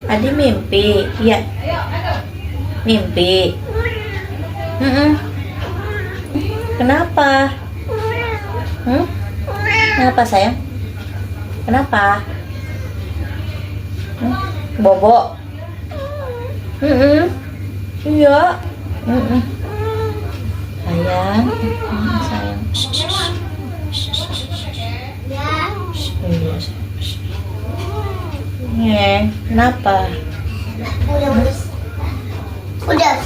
Adi mimpi, iya. Mimpi. Kenapa? Kenapa sayang? Kenapa? Bobo. Iya. Sayang, sayang. Iya. Kenapa? Udah.